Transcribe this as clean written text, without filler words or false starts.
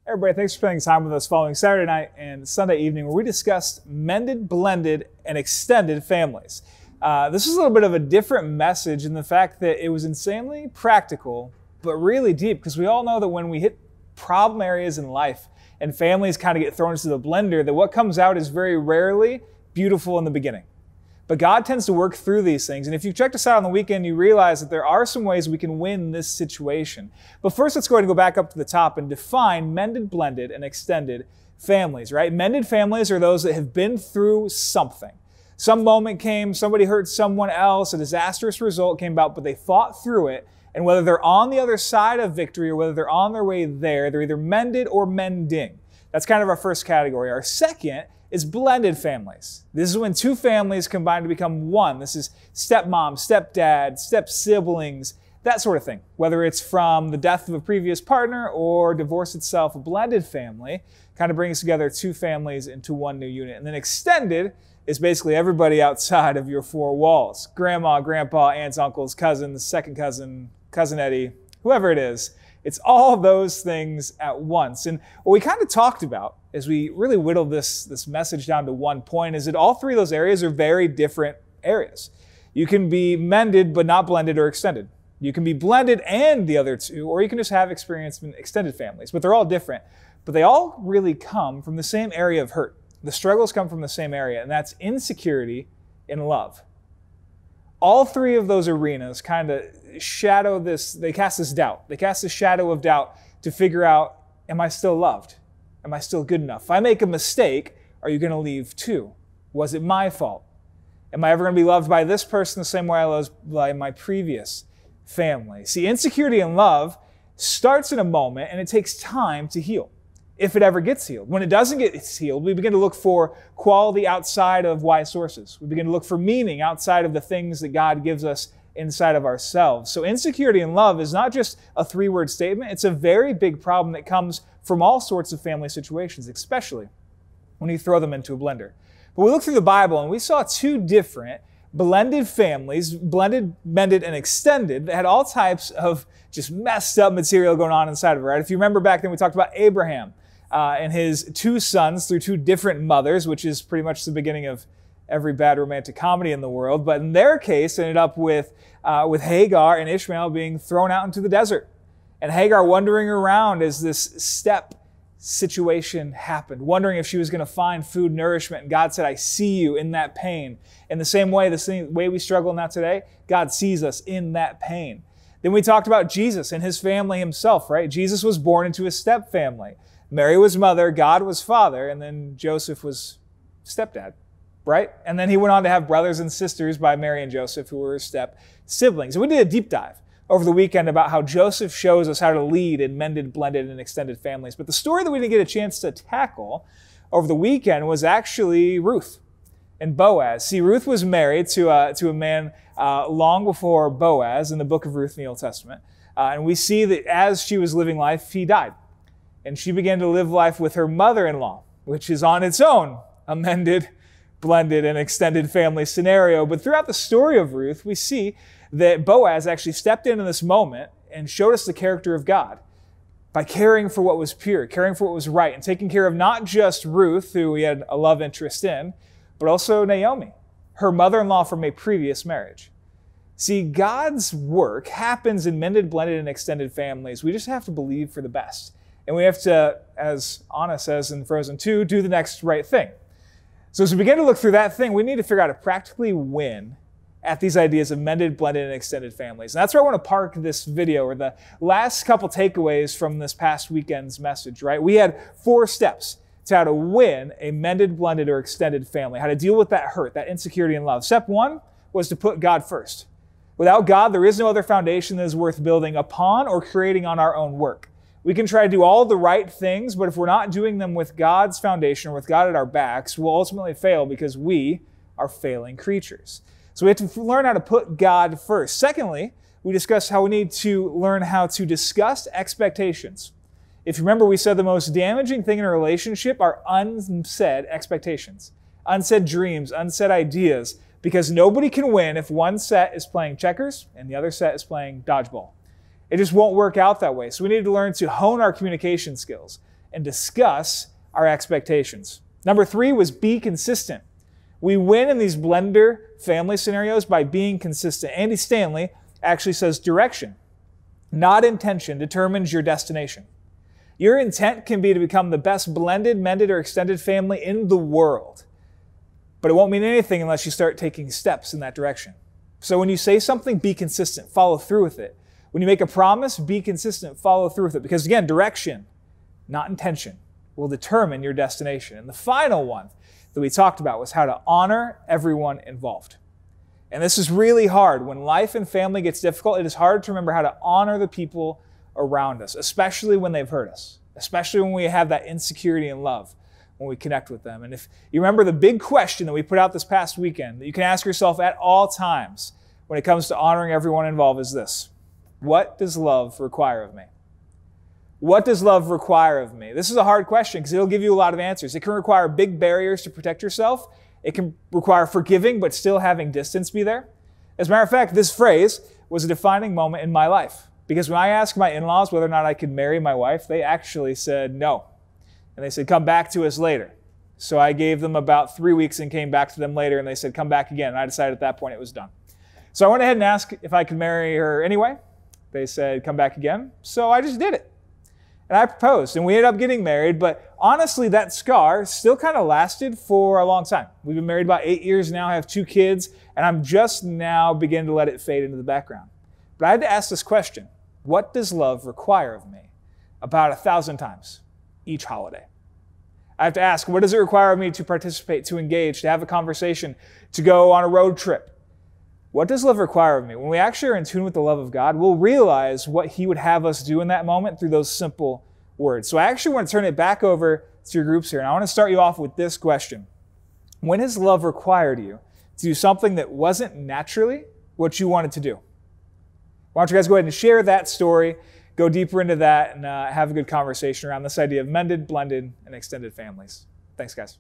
Everybody, thanks for spending time with us following Saturday night and Sunday evening, where we discussed mended, blended, and extended families. This is a little bit of a different message in the fact that it was insanely practical, but really deep, because we all know that when we hit problem areas in life and families kind of get thrown into the blender, that what comes out is very rarely beautiful in the beginning. But God tends to work through these things. And if you checked us out on the weekend, you realize that there are some ways we can win this situation. But first, let's go ahead and go back up to the top and define mended, blended, and extended families, right? Mended families are those that have been through something. Some moment came, somebody hurt someone else, a disastrous result came about, but they fought through it. And whether they're on the other side of victory or whether they're on their way there, they're either mended or mending. That's kind of our first category. Our second is blended families. This is when two families combine to become one. This is stepmom, stepdad, step-siblings, that sort of thing. Whether it's from the death of a previous partner or divorce itself, a blended family kind of brings together two families into one new unit. And then extended is basically everybody outside of your four walls. Grandma, grandpa, aunts, uncles, cousins, second cousin, cousin Eddie, whoever it is. It's all those things at once. And what we kind of talked about as we really whittled this message down to one point is that all three of those areas are very different areas. You can be mended but not blended or extended. You can be blended and the other two, or you can just have experience in extended families. But they're all different. But they all really come from the same area of hurt. The struggles come from the same area, and that's insecurity and love. All three of those arenas kind of shadow this, they cast this doubt. They cast this shadow of doubt to figure out, am I still loved? Am I still good enough? If I make a mistake, are you going to leave too? Was it my fault? Am I ever going to be loved by this person the same way I was by my previous family? See, insecurity and love starts in a moment, and it takes time to heal, if it ever gets healed. When it doesn't get healed, we begin to look for quality outside of wise sources. We begin to look for meaning outside of the things that God gives us inside of ourselves. So insecurity and love is not just a three-word statement. It's a very big problem that comes from all sorts of family situations, especially when you throw them into a blender. But we looked through the Bible and we saw two different blended families, blended, mended, and extended, that had all types of just messed up material going on inside of it, right? If you remember back then, we talked about Abraham and his two sons through two different mothers, which is pretty much the beginning of every bad romantic comedy in the world. But in their case, ended up with Hagar and Ishmael being thrown out into the desert. And Hagar wandering around as this step situation happened, wondering if she was going to find food, nourishment. And God said, I see you in that pain. In the same way we struggle now today, God sees us in that pain. Then we talked about Jesus and his family himself, right? Jesus was born into a step family. Mary was mother, God was father, and then Joseph was stepdad, right? And then he went on to have brothers and sisters by Mary and Joseph, who were his step siblings. And we did a deep dive over the weekend about how Joseph shows us how to lead in mended, blended, and extended families. But the story that we didn't get a chance to tackle over the weekend was actually Ruth and Boaz. See, Ruth was married to a man long before Boaz in the book of Ruth in the Old Testament. And we see that as she was living life, he died. And she began to live life with her mother-in-law, which is on its own a mended, blended, and extended family scenario. But throughout the story of Ruth, we see that Boaz actually stepped in this moment and showed us the character of God by caring for what was pure, caring for what was right, and taking care of not just Ruth, who he had a love interest in, but also Naomi, her mother-in-law from a previous marriage. See, God's work happens in mended, blended, and extended families. We just have to believe for the best. And we have to, as Anna says in Frozen 2, do the next right thing. So as we begin to look through that thing, we need to figure out how to practically win at these ideas of mended, blended, and extended families. And that's where I want to park this video, or the last couple takeaways from this past weekend's message, right? We had 4 steps to how to win a mended, blended, or extended family, how to deal with that hurt, that insecurity and love. Step 1 was to put God first. Without God, there is no other foundation that is worth building upon or creating on our own work. We can try to do all the right things, but if we're not doing them with God's foundation or with God at our backs, we'll ultimately fail because we are failing creatures. So we have to learn how to put God first. Secondly, we discussed how we need to learn how to discuss expectations. If you remember, we said the most damaging thing in a relationship are unsaid expectations, unsaid dreams, unsaid ideas, because nobody can win if one set is playing checkers and the other set is playing dodgeball. It just won't work out that way. So we need to learn to hone our communication skills and discuss our expectations. Number 3 was be consistent. We win in these blender family scenarios by being consistent. Andy Stanley actually says direction, not intention, determines your destination. Your intent can be to become the best blended, mended, or extended family in the world. But it won't mean anything unless you start taking steps in that direction. So when you say something, be consistent, follow through with it. When you make a promise, be consistent, follow through with it. Because again, direction, not intention, will determine your destination. And the final one that we talked about was how to honor everyone involved. And this is really hard. When life and family gets difficult, it is hard to remember how to honor the people around us, especially when they've hurt us, especially when we have that insecurity and love when we connect with them. And if you remember the big question that we put out this past weekend that you can ask yourself at all times when it comes to honoring everyone involved is this: what does love require of me? What does love require of me? This is a hard question because it'll give you a lot of answers. It can require big barriers to protect yourself. It can require forgiving but still having distance be there. As a matter of fact, this phrase was a defining moment in my life because when I asked my in-laws whether or not I could marry my wife, they actually said no. And they said, come back to us later. So I gave them about 3 weeks and came back to them later, and they said, come back again. And I decided at that point it was done. So I went ahead and asked if I could marry her anyway. They said, come back again. So I just did it. And I proposed, and we ended up getting married. But honestly, that scar still kind of lasted for a long time. We've been married about 8 years now. I have 2 kids, and I'm just now beginning to let it fade into the background. But I had to ask this question: what does love require of me? About 1,000 times each holiday. I have to ask, what does it require of me to participate, to engage, to have a conversation, to go on a road trip? What does love require of me? When we actually are in tune with the love of God, we'll realize what He would have us do in that moment through those simple words. So I actually want to turn it back over to your groups here, and I want to start you off with this question: when has love required you to do something that wasn't naturally what you wanted to do? Why don't you guys go ahead and share that story, go deeper into that, and have a good conversation around this idea of mended, blended, and extended families. Thanks, guys.